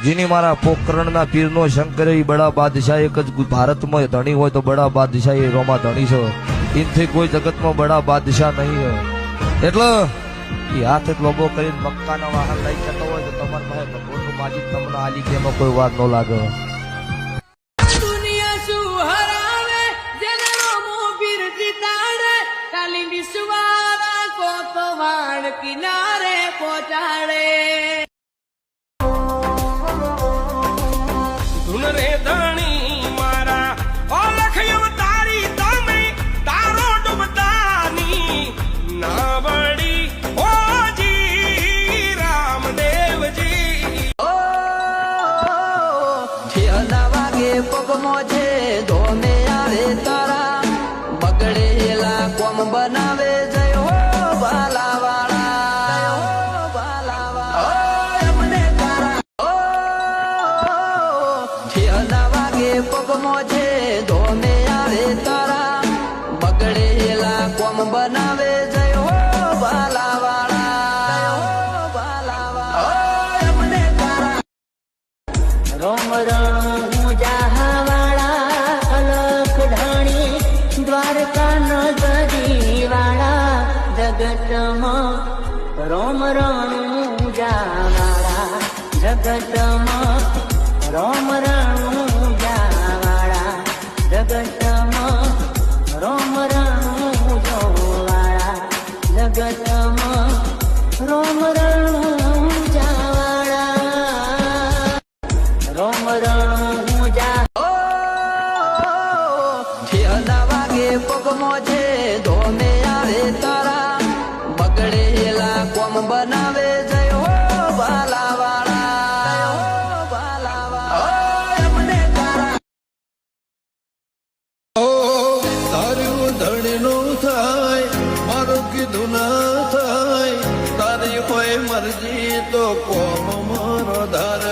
જેની મારા પોકરણના પીરનો શંકર એ બડા બાદશાહ એક જ ભારતમાં ધણી હોય તો બડા બાદશાહ એ રોમા ધણી છે. એનથી કોઈ જગતમાં બડા બાદશાહ નહીં. એટલે એ હાથ લોબો કરીને મક્કાના વાહન લઈ જતો હોય તો તમારા પાસે ભગવાનનું માજી તમને આલી કે એમાં કોઈ વાર ન લાગે. દુનિયા શું હરાવે જેને રોમો પીર જીતાડે ખાલી વિશ્વાસ કો તો વાણ કિનારે પહોંચાડે. ધૂન રે ધણી મારા ઓળખ અવતારી તમે તારો ડૂબતાની ના વળી ઓજી રામદેવજી. છેડા વાગે પગમો છે ધોમે આવે તારા બગડેલા કોમ બનાવે જય હો ભાલાવાળા અમને તારા છેડા વાગે પગમો છે ધોમે આવે તારા બગડેલા કોમ બનાવે જય હો ભાલાવાળા અમને તારા. રોમ રણ જહાવાળા અલખ ઢાણી દ્વારકા નગરી વાળા જગતમાં રોમ રણ જહાવાળા જગતમાં રોમ રણ જહાવાળા જગતમાં રોમ રણ જોવાળા જગતમાં રોમ રણ જહાવાળા રોમ રણ જા. છેડા વાગે પગમો છે ધોમે આવે તારા બગડેલા કોમ બનાવે જય હો ભાલાવાળા અમને તારા. તારું ધણીનું થાય મારું કીધું ના થાય તારી કોઈ મરજી તો કોમ મારો ધાર